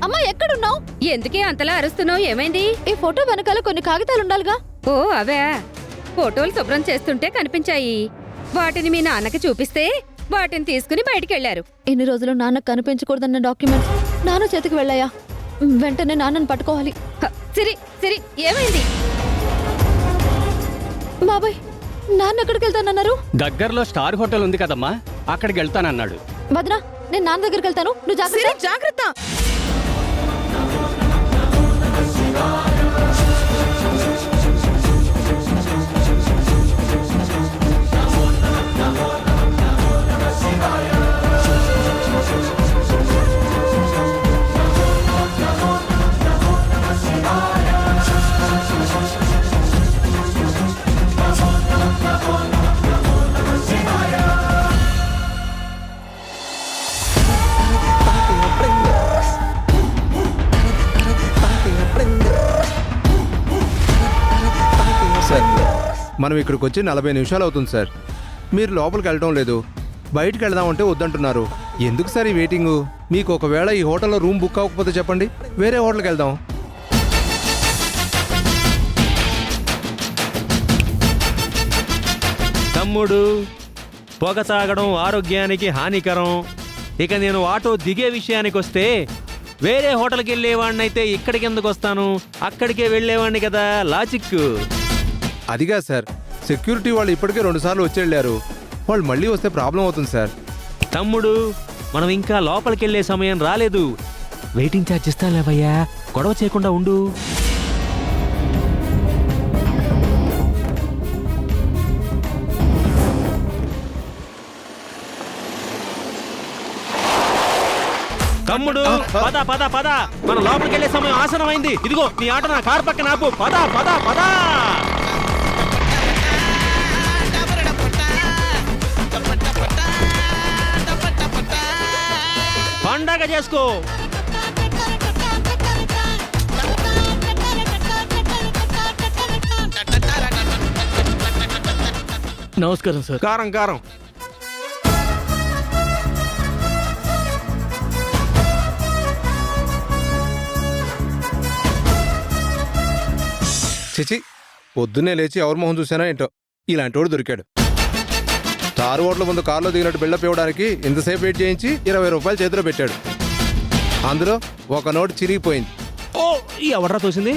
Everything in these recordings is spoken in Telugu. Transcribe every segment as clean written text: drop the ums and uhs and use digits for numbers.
అమ్మా ఎక్కడున్నావు? ఎందుకే అంతలా అరుస్తున్నావు? ఏమైంది? ఈ ఫోటో వెనకాల కొన్ని కాగితాలు ఉండాలిగా. ఓ అవే ఫోటోలు శుభ్రం చేస్తుంటే కనిపించాయి. వాటిని మీ నాన్నకి చూపిస్తే వాటిని తీసుకుని బయటికెళ్లారు. ఇన్ని రోజులు నాన్నకు కనిపించకూడదన్న డాక్యుమెంట్స్ నాన్న చేతికి వెళ్ళాయా? వెంటనే నాన్నని పట్టుకోవాలి. సిరి సిరి ఏమైంది? బాబాయ్, నాన్న ఎక్కడికి వెళ్తానన్నారు? దగ్గరలో స్టార్ హోటల్ ఉంది కదమ్మా, అక్కడికి వెళ్తానన్నాడు. వదనా, నేను నాన్న దగ్గరికి వెళ్తాను, నువ్వు జాగ్రత్త. జాగ్రత్త. మనం ఇక్కడికి వచ్చి 40 నిమిషాలు అవుతుంది సార్. మీరు లోపలికి వెళ్ళడం లేదు, బయటికి వెళదామంటే వద్దంటున్నారు. ఎందుకు సార్ ఈ వెయిటింగు? మీకు ఒకవేళ ఈ హోటల్లో రూమ్ బుక్ అవ్వకపోతే చెప్పండి, వేరే హోటల్కి వెళ్దాం. తమ్ముడు, పొగ తాగడం ఆరోగ్యానికి హానికరం. ఇక నేను ఆటో దిగే విషయానికి వస్తే, వేరే హోటల్కి వెళ్ళేవాడినైతే ఇక్కడికి ఎందుకు వస్తాను? అక్కడికే వెళ్ళేవాడిని కదా, లాజిక్. అదిగా సార్, సెక్యూరిటీ వాళ్ళు ఇప్పటికే 2 సార్లు వచ్చి వెళ్ళారు. వాళ్ళు మళ్ళీ వస్తే ప్రాబ్లం అవుతుంది సార్. తమ్ముడు, మనం ఇంకా లోపలికి వెళ్ళే సమయం రాలేదు. వెయిటింగ్ ఛార్జ్ ఇస్తాలేవయ్యా, గొడవ చేయకుండా ఉండు. తమ్ముడు, పద పద పద, మన లోపలికి వెళ్ళే సమయం ఆసనమైంది. ఇదిగో నీ ఆట నా కార్ పక్కన ఆపు. పద పద పద. పండగ చేసుకో. నమస్కారం సార్. కారం కారం. చిచి, పొద్దున్నే లేచి ఎవరి మొహం చూసానో ఏంటో, ఇలాంటి వాడు దొరికాడు. స్టార్ హోటల్ ముందు కారులో దిగినట్టు బిల్డప్ ఇవ్వడానికి ఇంతసేపు వెయిట్ చేయించి 20 రూపాయలు చేతిలో పెట్టాడు. అందులో ఒక నోటు చిరిగిపోయింది. ఓ, ఎవర్రా తోసింది?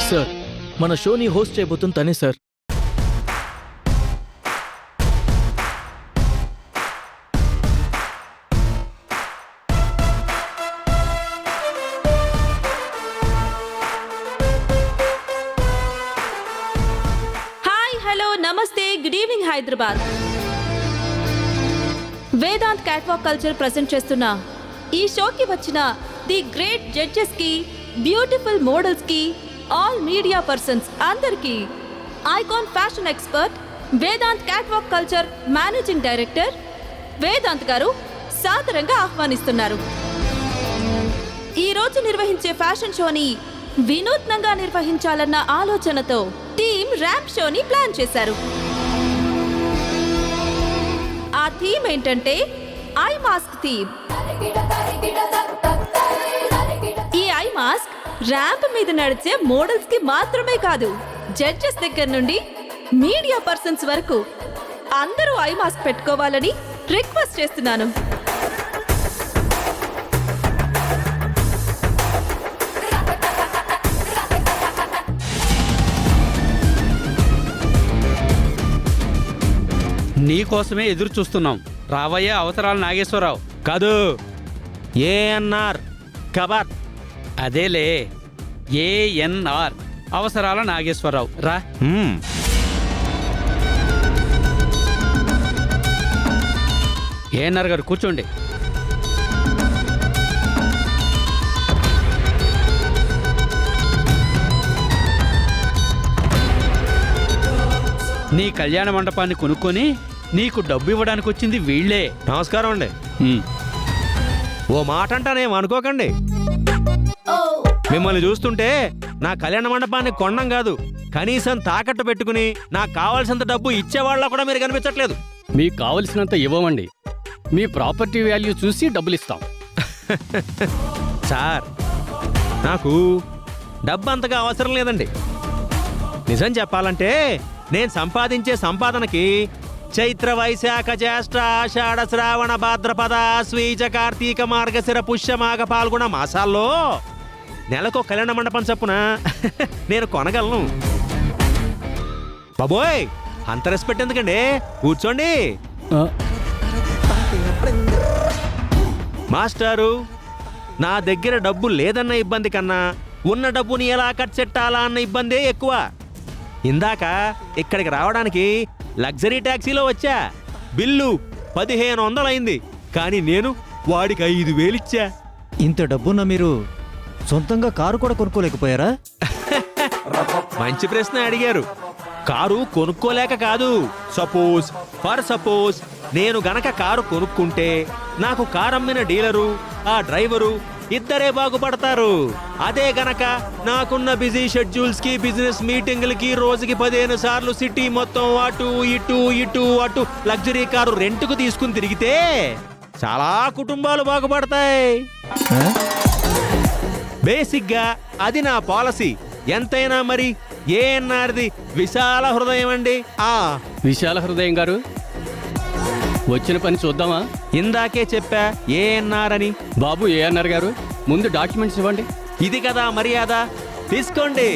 సార్, మన షోని హోస్ట్ చేయబోతుంది తనే సార్. హాయ్, హలో, నమస్తే, good evening Hyderabad. Vedant catwalk culture present చేస్తున్న ఈ షోకి వచ్చిన ది గ్రేట్ జడ్జెస్ కి, బ్యూటిఫుల్ మోడల్స్ కి, ఆల్ మీడియా పర్సన్స్ అందరికీ icon fashion expert Vedant catwalk culture managing director Vedant గారు సాదరంగా ఆహ్వానిస్తున్నారు. ఈ రోజు నిర్వహించే ఫ్యాషన్ షోని వినూత్నంగా నిర్వహించాలన్న ఆలోచనతో టీమ్ ర్యాంప్ షోని ప్లాన్ చేశారు. ఆ థీమ్ ఏంటంటే ఐ మాస్క్ థీమ్. ఈ ఐ మాస్క్ ర్యాంప్ మీద నడిచే మోడల్స్ కి మాత్రమే కాదు, జడ్జెస్ దగ్గర నుండి మీడియా పర్సన్స్ వరకు అందరూ ఐ మాస్క్ పెట్టుకోవాలని రిక్వెస్ట్ చేస్తున్నాను. నీకోసమే ఎదురు చూస్తున్నాం. రావయ్యే అవసరాలు నాగేశ్వరరావు. కాదు, ఏఎన్ఆర్ కబార్. అదేలే, ఏఎన్ఆర్ అవసరాల నాగేశ్వరరావు. రా. ఏఎన్ఆర్ గారు కూర్చోండి. నీ కళ్యాణ మండపాన్ని కొనుక్కొని నీకు డబ్బు ఇవ్వడానికి వచ్చింది వీళ్ళే. నమస్కారం అండి. ఓ మాట అంటానేం అనుకోకండి. మిమ్మల్ని చూస్తుంటే నా కళ్యాణ మండపాన్ని కొనడం కాదు, కనీసం తాకట్టు పెట్టుకుని నాకు కావాల్సినంత డబ్బు ఇచ్చేవాళ్ళ కూడా మీరు కనిపించట్లేదు. మీకు కావలసినంత ఇవ్వమండి, మీ ప్రాపర్టీ వాల్యూ చూసి డబ్బులు ఇస్తాం. సార్, నాకు డబ్బు అంతగా అవసరం లేదండి. నిజం చెప్పాలంటే నేను సంపాదించే సంపాదనకి చైత్ర వైశాఖ జ్యేష్ఠ ఆషాఢ శ్రావణ భాద్రపద స్వీజ కార్తీక మార్గశిర పుష్యమాఘ పాల్గొన మాసాల్లో నెలకు కళ్యాణ మండపం చప్పున నేను కొనగలను. బాబోయ్, అంత రెస్పెక్ట్ ఎందుకండి? కూర్చోండి. మాస్టారు, నా దగ్గర డబ్బు లేదన్న ఇబ్బంది కన్నా ఉన్న డబ్బుని ఎలా కట్చెట్టాలా అన్న ఇబ్బందే ఎక్కువ. ఇందాక ఇక్కడికి రావడానికి లగ్జరీ ట్యాక్సీలో వచ్చా, బిల్లు 1500 అయింది. కానీ నేను వాడికి 5000 ఇచ్చా. ఇంత డబ్బున్న మీరు సొంతంగా కారు కూడా కొనుక్కోలేకపోయారా? మంచి ప్రశ్న అడిగారు. కారు కొనుక్కోలేక కాదు, సపోజ్ నేను గనక కారు కొనుక్కుంటే నాకు కారు అమ్మిన డీలరు, ఆ డ్రైవరు ఇద్దరే బాగుపడతారు. అదే గనక నాకున్న బిజీ షెడ్యూల్స్ కి, బిజినెస్ మీటింగులకి రోజుకి 15 సార్లు సిటీ మొత్తం అటు ఇటు లగ్జరీ కారు రెంట్కు తీసుకుని తిరిగితే చాలా కుటుంబాలు బాగుపడతాయి. బేసిక్గా అది నా పాలసీ. ఎంతైనా మరి ఏఎన్ఆర్ది విశాల హృదయం అండి. విశాల హృదయం గారు, వచ్చిన పని చూద్దామా? ఇందాకే చెప్పా ఏఎన్ఆర్ అని. బాబు ఏఎన్ఆర్ గారు, ముందు డాక్యుమెంట్స్ ఇవ్వండి. ఇది కదా మర్యాద, తీసుకోండి.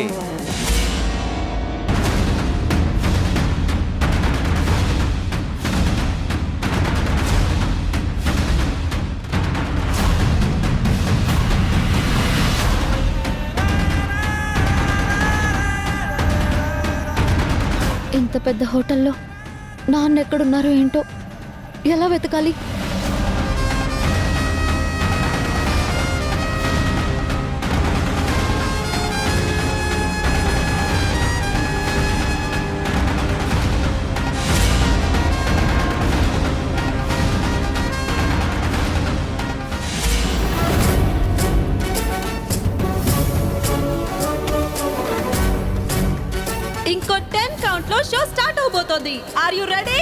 ఇంత పెద్ద హోటల్లో నాన్న ఎక్కడున్నారో ఏంటో, ఎలా వెతకాలి? ఇంకో 10 కౌంట్ లో షో స్టార్ట్ అవబోతోంది. Are you ready?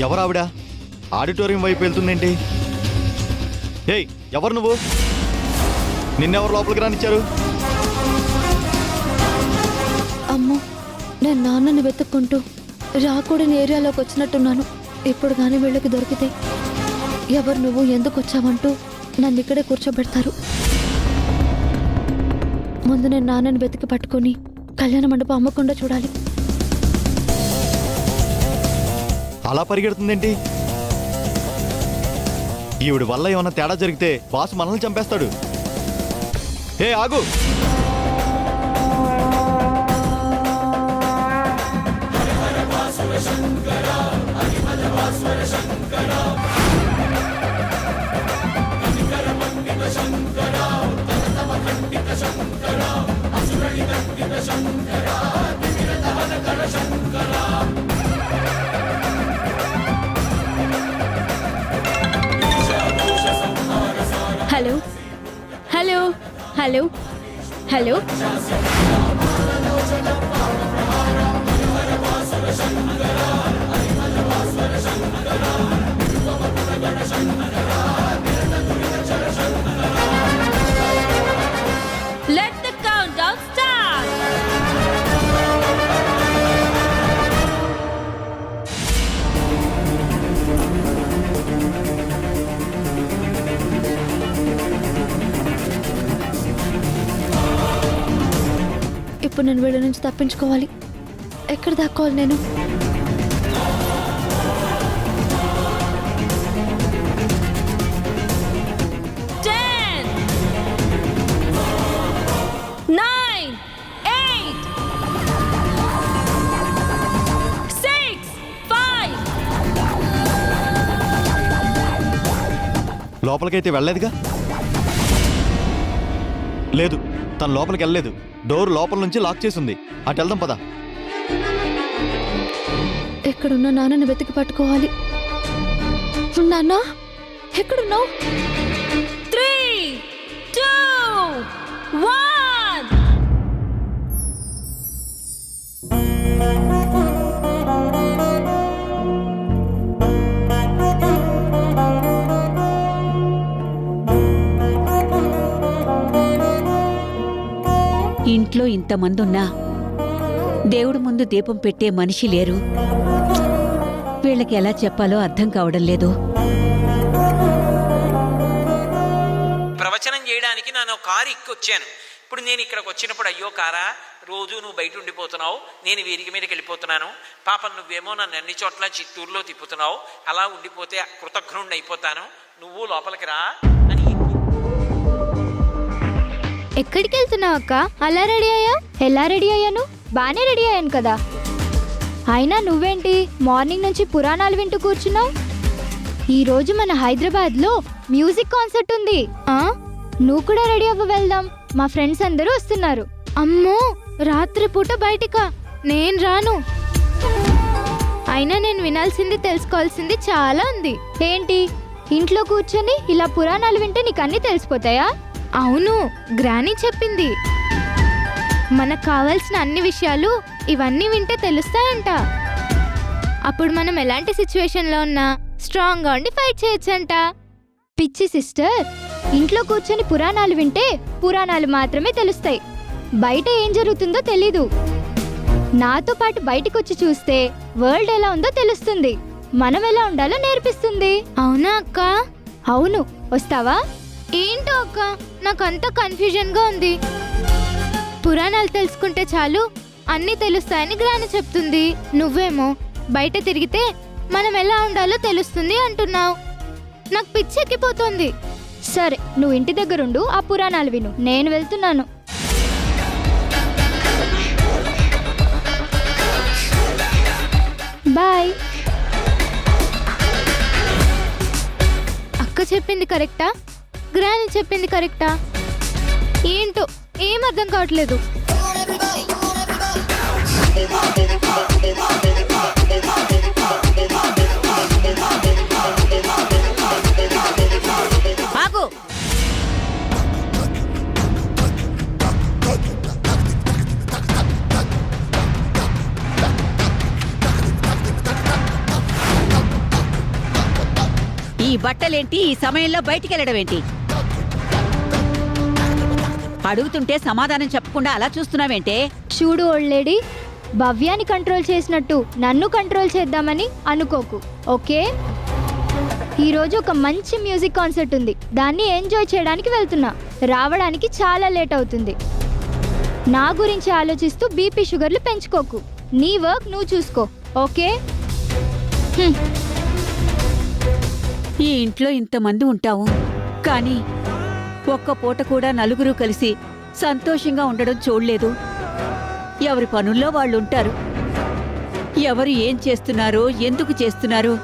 ఎవరావిడ ఆడిటోరియం వైపు వెళ్తుందేంటి? ఏయ్, ఎవరు నువ్వు? నిన్నెవరు లోపలికి రానిచ్చారు? అమ్మో, నేను నాన్నని వెతుక్కుంటూ రాకూడని ఏరియాలోకి వచ్చినట్టున్నాను. ఇప్పుడు కానీ వీళ్ళకి దొరికితే ఎవరు నువ్వు, ఎందుకు వచ్చావంటూ నన్ను ఇక్కడే కూర్చోబెడతారు. ముందు నేను నాన్నని వెతికి పట్టుకొని కళ్యాణ మండపం అమ్మకుండా చూడాలి. అలా పరిగెడుతుందేంటి? ఈవిడ వల్ల ఏమన్నా తేడా జరిగితే బాస్ మనల్ని చంపేస్తాడు. ఏ ఆగు! Hello hello hello hello let the count down start. ఇప్పుడు నేను వీళ్ళ నుంచి తప్పించుకోవాలి. ఎక్కడ దాక్కోవాలి నేను? లోపలికైతే వెళ్ళలేదుగా. లేదు, తను లోపలికి వెళ్ళలేదు. డోర్ లోపల నుంచి లాక్ చేసి ఉంది. అటు వెళ్దాం పదా. ఎక్కడున్న నాన్నని వెతికి పట్టుకోవాలి. నాన్న ఎక్కడున్నావు? 3, 2, 1. ఇంట్లో ఇంతమందున్నా దేవుడి ముందు దీపం పెట్టే మనిషి లేరు. వీళ్ళకి ఎలా చెప్పాలో అర్థం కావడం లేదు. ప్రవచనం చేయడానికి నేను కారు ఎక్కొచ్చాను. ఇప్పుడు నేను ఇక్కడికి వచ్చినప్పుడు, అయ్యో కారా, రోజు నువ్వు బయట ఉండిపోతున్నావు, నేను వీరికి మీదకి వెళ్ళిపోతున్నాను, పాపం నువ్వేమో నన్ను అన్ని చోట్ల చిత్తూరులో తిప్పుతున్నావు, అలా ఉండిపోతే కృతజ్ఞుడిని అయిపోతాను, నువ్వు లోపలికి రా అని. ఎక్కడికి వెళ్తున్నావు అక్క? అలా రెడీ అయ్యా? ఎలా రెడీ అయ్యాను? బానే రెడీ అయ్యాను కదా. అయినా నువ్వేంటి మార్నింగ్ నుంచి పురాణాలు వింటూ కూర్చున్నావు? ఈరోజు మన హైదరాబాద్లో మ్యూజిక్ కాన్సర్ట్ ఉంది. నువ్వు కూడా రెడీ అవ్వ, వెళ్దాం. మా ఫ్రెండ్స్ అందరూ వస్తున్నారు. అమ్మో, రాత్రిపూట బయటికా? నేను రాను. అయినా నేను వినాల్సింది, తెలుసుకోవాల్సింది చాలా ఉంది. ఏంటి, ఇంట్లో కూర్చొని ఇలా పురాణాలు వింటే నీకు అన్నీ తెలిసిపోతాయా? అవును, గ్రానీ చెప్పింది. మనకు కావాల్సిన అన్ని విషయాలు ఇవన్నీ వింటే తెలుస్తాయంట. అప్పుడు మనం ఎలాంటి సిచ్యువేషన్లో ఉన్నా స్ట్రాంగ్గా ఉండి ఫైట్ చేయొచ్చంట. పిచ్చి సిస్టర్, ఇంట్లో కూర్చొని పురాణాలు వింటే పురాణాలు మాత్రమే తెలుస్తాయి. బయట ఏం జరుగుతుందో తెలీదు. నాతో పాటు బయటకు వచ్చి చూస్తే వరల్డ్ ఎలా ఉందో తెలుస్తుంది. మనం ఎలా ఉండాలో నేర్పిస్తుంది. అవునా అక్క? అవును, వస్తావా? ఏంటో అక్క, నాకంతా కన్ఫ్యూజన్గా ఉంది. పురాణాలు తెలుసుకుంటే చాలు అన్నీ తెలుస్తాయని గ్రాని చెప్తుంది. నువ్వేమో బయట తిరిగితే మనం ఎలా ఉండాలో తెలుస్తుంది అంటున్నావు. నాకు పిచ్చెక్కిపోతుంది. సరే, నువ్వు ఇంటి దగ్గరుండు, ఆ పురాణాలు విను. నేను వెళ్తున్నాను. బాయ్. అక్క చెప్పింది కరెక్టా? గ్రాని చెప్పింది కరెక్టా? ఏంటో ఏం అర్థం కావట్లేదు. ఆగు. ఈ బట్టలేంటి ఈ సమయంలో బయటికి వెళ్ళడం ఏంటి? అడుగుతుంటే సమాధానం చెప్పకుండా అలా చూస్తున్నావేంటే? చూడు ఓల్డ్ లేడీ, భవ్యాన్ని కంట్రోల్ చేసినట్టు నన్ను కంట్రోల్ చేద్దామని అనుకోకు, ఓకే? ఈరోజు ఒక మంచి మ్యూజిక్ కాన్సర్ట్ ఉంది. దాన్ని ఎంజాయ్ చేయడానికి వెళ్తున్నా. రావడానికి చాలా లేట్ అవుతుంది. నా గురించి ఆలోచిస్తూ బీపీ షుగర్లు పెంచుకోకు. నీ వర్క్ నువ్వు చూసుకో, ఓకే? ఈ ఇంట్లో ఇంతమంది ఉంటావు, కానీ ఒక్క పూట కూడా నలుగురు కలిసి సంతోషంగా ఉండడం చూడలేదు. ఎవరి పనుల్లో వాళ్ళు ఉంటారు. ఎవరు ఏం చేస్తున్నారో, ఎందుకు చేస్తున్నారో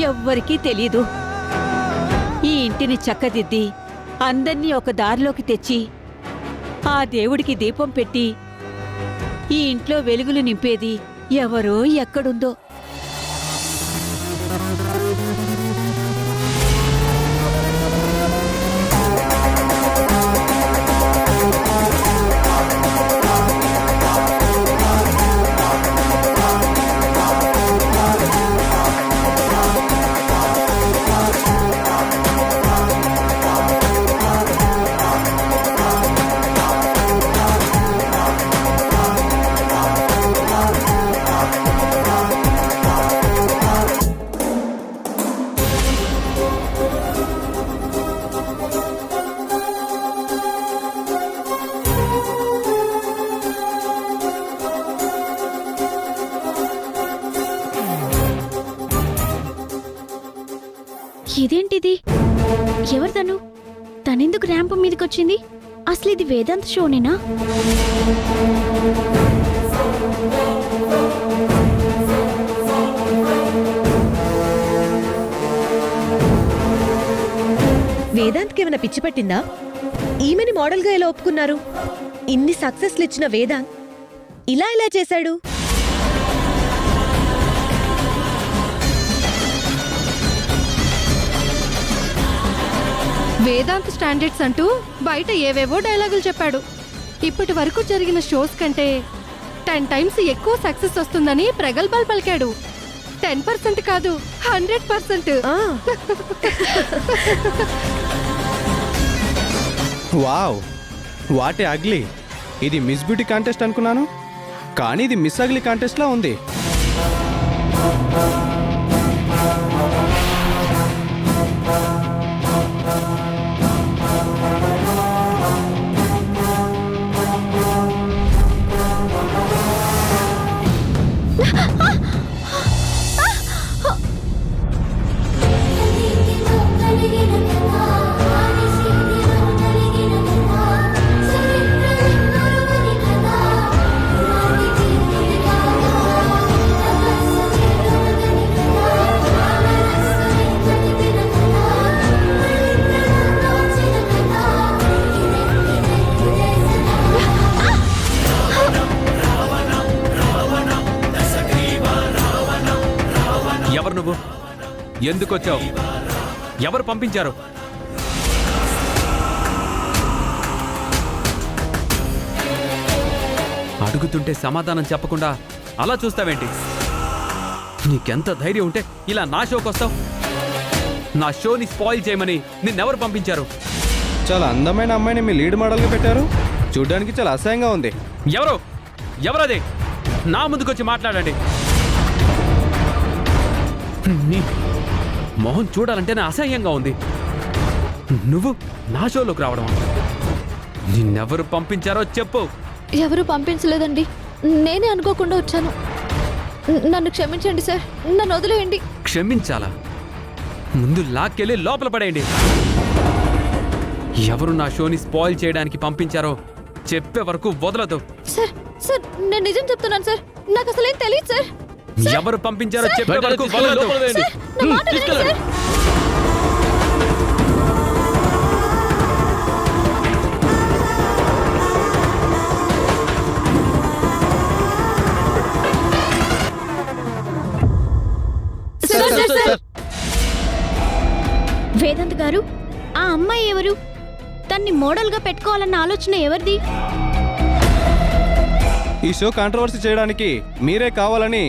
ఎవ్వరికీ తెలీదు. ఈ ఇంటిని చక్కదిద్ది అందర్నీ ఒక దారిలోకి తెచ్చి ఆ దేవుడికి దీపం పెట్టి ఈ ఇంట్లో వెలుగులు నింపేది ఎవరో ఎక్కడుందో. ఇదేంటిది? ఎవరు తను? తనెందుకు ర్యాంప్ మీదకి వచ్చింది? అసలు ఇది వేదాంత్ షోనేనా? వేదాంత్కి ఏమైనా పిచ్చి పట్టిందా? ఈమెని మోడల్గా ఎలా ఒప్పుకున్నారు? ఇన్ని సక్సెస్లు ఇచ్చిన వేదాంత్ ఇలా ఎలా చేశాడు? వేదాంత్ స్టాండర్డ్స్ అంటూ బయట ఏవేవో డైలాగులు చెప్పాడు. ఇప్పటి వరకు జరిగిన షోస్ కంటే 10 టైమ్స్ ఎక్కువ సక్సెస్ వస్తుందని ప్రగల్భాలు పలికాడు. 10% కాదు, 100%. Wow, what a ugly. ఇది మిస్ బ్యూటీ కాంటెస్ట్ అనుకున్నాను, కానీ ఇది మిస్ అగ్లీ కాంటెస్ట్లా ఉంది. ఎవరు నువ్వు? ఎందుకు వచ్చావు? ఎవరు పంపించారు? అడుగుతుంటే సమాధానం చెప్పకుండా అలా చూస్తావేంటి? నీకెంత ధైర్యం ఉంటే ఇలా నా షోకి వస్తావు? నా షోని స్పాయిల్ చేయమని నిన్నెవరు పంపించారు? చాలా అందమైన అమ్మాయిని మీ లీడ్ మోడల్గా పెట్టారు. చూడ్డానికి చాలా అసహ్యంగా ఉంది. ఎవరది? నా ముందుకొచ్చి మాట్లాడండి. నీ మొహం చూడాలంటేనే అసహ్యంగా ఉంది. నువ్వు నా షోలోకి రావడం, నిన్నెవరు పంపించారో చెప్పు. ఎవరు పంపించలేదండి, నేనే అనుకోకుండా వచ్చాను. నన్ను క్షమించండి సార్, నన్ను వదిలేయండి. క్షమించాలా? ముందు లాక్కెళ్ళి లోపల పడేయండి. ఎవరు నా షోని స్పాయిల్ చేయడానికి పంపించారో చెప్పే వరకు వదలదు. సార్ సార్ నేను నిజం చెప్తున్నాను సార్, నాకు అసలేం తెలియదు సార్. ఎవరు పంపించారో చెప్పే వరకు వదలదు. సార్, నా మాట వినండి సార్. వేదాంత్ గారు, ఆ అమ్మాయి ఎవరు? తన్ని మోడల్గా పెట్టుకోవాలన్న ఆలోచన ఎవరిది? ఈ షో కాంట్రవర్సీ చేయడానికి మీరే కావాలని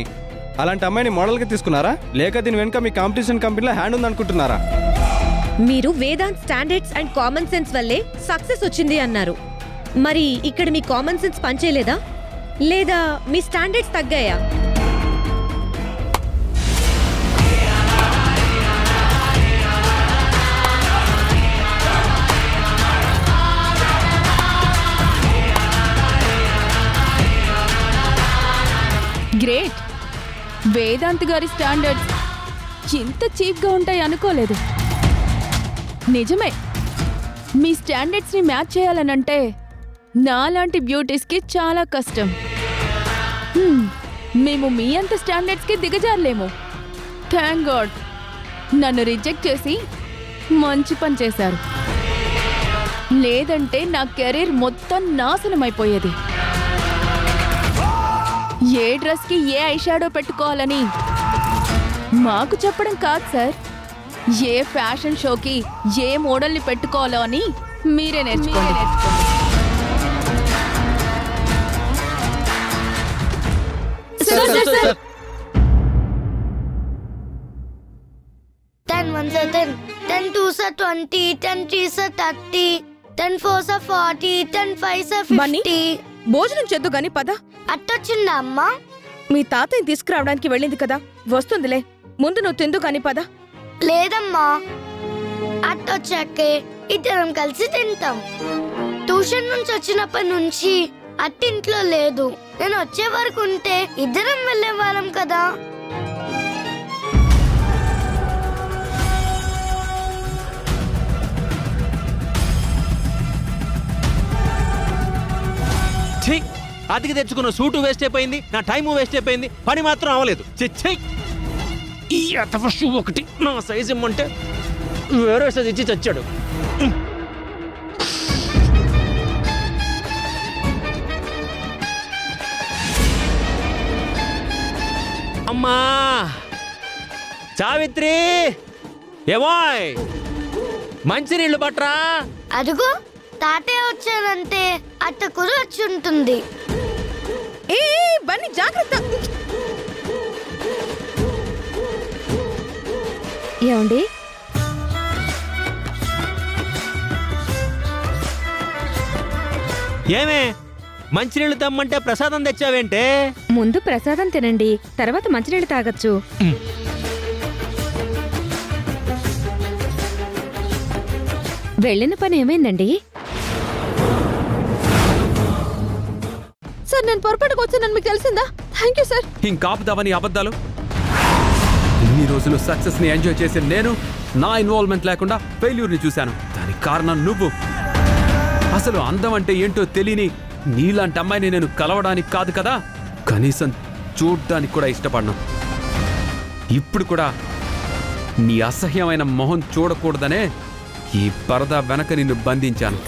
అలాంటి అమ్మాయిని మోడల్గా తీసుకున్నారా, లేక దీని వెనుక మీ కాంపిటీషన్ కంపెనీలో హ్యాండ్ ఉందనుకుంటున్నారా? మీరు Vedant standards and common sense వల్లే సక్సెస్ వచ్చింది అన్నారు. మరి ఇక్కడ మీ కామన్ సెన్స్ పనిచేయలేదా, లేదా మీ స్టాండర్డ్స్ తగ్గాయా? గ్రేట్. వేదాంత్ గారి స్టాండర్డ్స్ ఇంత చీప్గా ఉంటాయి అనుకోలేదు. నిజమే, మీ స్టాండర్డ్స్ని మ్యాచ్ చేయాలనంటే నాలాంటి బ్యూటీస్కి చాలా కష్టం. మేము మీ అంత స్టాండర్డ్స్కి దిగజారలేము. థ్యాంక్ గాడ్ నన్ను రిజెక్ట్ చేసి మంచి పని చేశారు. లేదంటే నా కెరీర్ మొత్తం నాశనం అయిపోయేది. ఏ డ్రెస్కి ఏ ఐషాడో పెట్టుకోవాలని మాకు చెప్పడం కాదు సార్, ఏ ఫ్యాషన్ షోకి ఏ మోడల్ని పెట్టుకోవాలో అని మీరే నేర్చుకోండి. 10 1s are 10, 10 2s are 20, 10 3s are 30, 10 4s are 40, 10 5s are 50. భోజనం చేద్దు గాని పద. అట్టొచ్చిందా అమ్మా? మీ తాతయ్య తీసుకురావడానికి వెళ్ళింది కదా, వస్తుందిలే. ముందు నువ్వు తిందు కాని పద. లేదమ్మా, అట్టొచ్చాకే ఇద్దరం కలిసి తింటాం. ట్యూషన్ నుంచి వచ్చినప్పటి నుంచి అట్టింట్లో లేదు. నేను వచ్చే వరకు ఉంటే ఇద్దరం వెళ్ళేవాళ్ళం కదా. అతికి తెచ్చుకున్న సూటు వేస్ట్ అయిపోయింది, నా టైము వేస్ట్ అయిపోయింది, పని మాత్రం అవ్వలేదు. ఈ అతఫ షూ ఒకటి నా సైజ్ ఇమ్మంటే వేరే సైజ్ ఇచ్చి చచ్చాడు. అమ్మా సావిత్రి ఏమోయ్ మంచినీళ్ళు పట్రా. అదిగో తాతయ్య వచ్చారంటే అత్త కూడా వచ్చి ఉంటుంది. ఏ బన్నీ జాగ్రత్త. ఏమండి ఏమే మంచినీళ్ళు తెమ్మంటే ప్రసాదం తెచ్చావేంటే? ముందు ప్రసాదం తినండి, తర్వాత మంచినీళ్ళు తాగొచ్చు. వెళ్ళిన పని ఏమైందండి? సార్ నేను పొరపాటుకు వచ్చానని మీకు తెలిసిందా? Thank you sir. ఇంకాపుదావని అబద్ధాలు. ఇన్ని రోజులు సక్సెస్ ని ఎంజాయ్ చేసిన నేను నా ఇన్వాల్వ్మెంట్ లేకుండా ఫెయిల్యూర్ ని చూశాను. దానికి కారణం నువ్వు. అసలు అందం అంటే ఏంటో తెలియని నీలాంటి అమ్మాయిని నేను కలవడానికి కాదు కదా, కనీసం చూడ్డానికి కూడా ఇష్టపడను. ఇప్పుడు కూడా నీ అసహ్యమైన మొహం చూడకూడదనే ఈ పరదా వెనక నిన్ను బంధించాను.